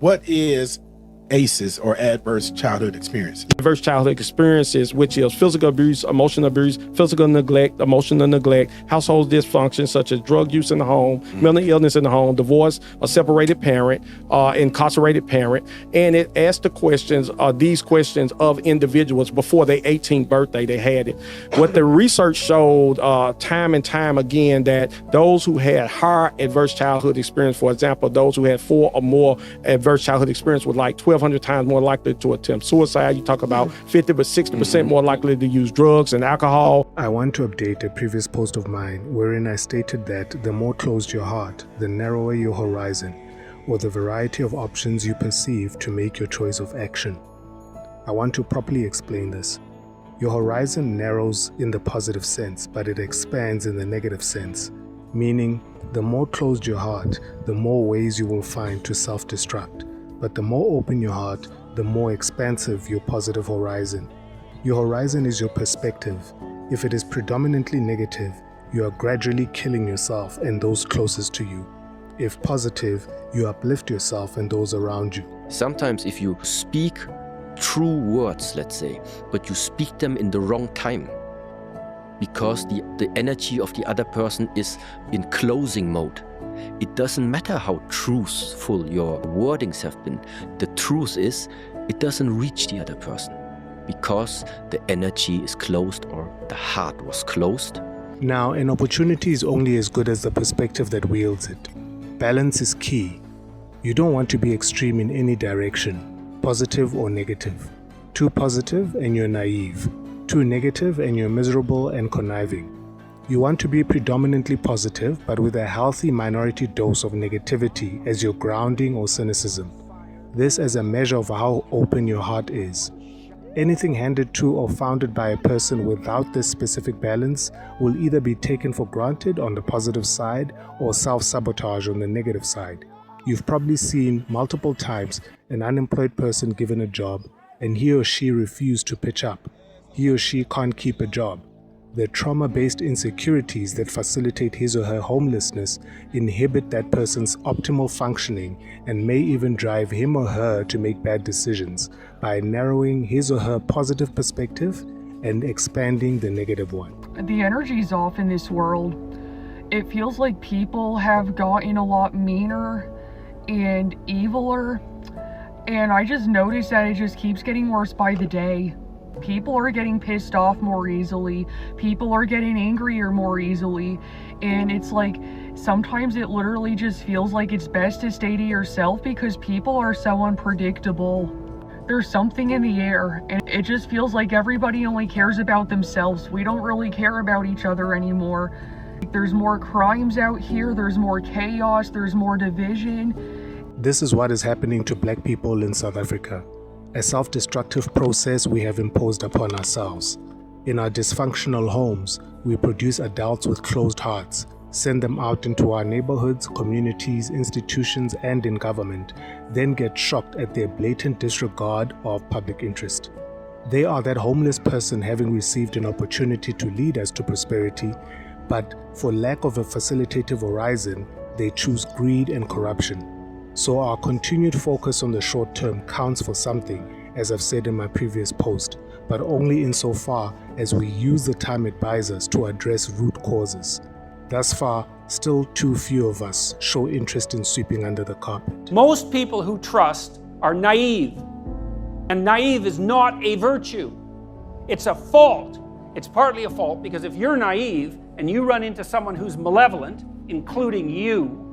What is ACEs, or adverse childhood experience? Adverse childhood experiences, which is physical abuse, physical neglect, emotional neglect, household dysfunction such as drug use in the home, mental illness in the home, divorce, a separated parent, incarcerated parent. And it asks these questions of individuals before their 18th birthday they had it. What the research showed time and time again, that those who had higher adverse childhood experience, for example, those who had 4 or more adverse childhood experience were like 1,200 times more likely to attempt suicide. You talk about 50 but 60% more likely to use drugs and alcohol. I want to update a previous post of mine wherein I stated that the more closed your heart, the narrower your horizon, or the variety of options you perceive to make your choice of action. I want to properly explain this. Your horizon narrows in the positive sense, but it expands in the negative sense, meaning the more closed your heart, the more ways you will find to self-destruct. But the more open your heart, the more expansive your positive horizon. Your horizon is your perspective. If it is predominantly negative, you are gradually killing yourself and those closest to you. If positive, you uplift yourself and those around you. Sometimes if you speak true words, let's say, but you speak them in the wrong time, because the energy of the other person is in closing mode. It doesn't matter how truthful your wordings have been. The truth is, it doesn't reach the other person because the energy is closed or the heart was closed. Now, an opportunity is only as good as the perspective that wields it. Balance is key. You don't want to be extreme in any direction, positive or negative. Too positive and you're naive. Too negative and you're miserable and conniving. You want to be predominantly positive, but with a healthy minority dose of negativity as your grounding or cynicism. This as a measure of how open your heart is. Anything handed to or founded by a person without this specific balance will either be taken for granted on the positive side or self-sabotage on the negative side. You've probably seen multiple times an unemployed person given a job and he or she refused to pitch up. He or she can't keep a job. The trauma-based insecurities that facilitate his or her homelessness inhibit that person's optimal functioning and may even drive him or her to make bad decisions by narrowing his or her positive perspective and expanding the negative one. The energy's off in this world. It feels like people have gotten a lot meaner and eviler, and I just noticed that it just keeps getting worse by the day. People are getting pissed off more easily. People are getting angrier more easily. And it's like, sometimes it literally just feels like it's best to stay to yourself because people are so unpredictable. There's something in the air, and it just feels like everybody only cares about themselves. We don't really care about each other anymore. There's more crimes out here, there's more chaos, there's more division. This is what is happening to Black people in South Africa. A self-destructive process we have imposed upon ourselves. In our dysfunctional homes, we produce adults with closed hearts, send them out into our neighborhoods, communities, institutions, and in government, then get shocked at their blatant disregard of public interest. They are that homeless person having received an opportunity to lead us to prosperity, but for lack of a facilitative horizon, they choose greed and corruption. So our continued focus on the short term counts for something, as I've said in my previous post, but only insofar as we use the time it buys us to address root causes. Thus far, still too few of us show interest in sweeping under the carpet. Most people who trust are naive, and naive is not a virtue. It's a fault. It's partly a fault because if you're naive and you run into someone who's malevolent, including you,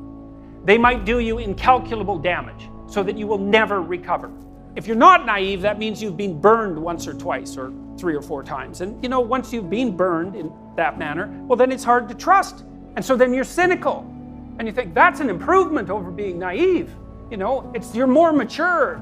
they might do you incalculable damage so that you will never recover. If you're not naive, that means you've been burned once or twice or 3 or 4 times. And you know, once you've been burned in that manner, well, then it's hard to trust. And so then you're cynical. And you think that's an improvement over being naive. You know, you're more mature.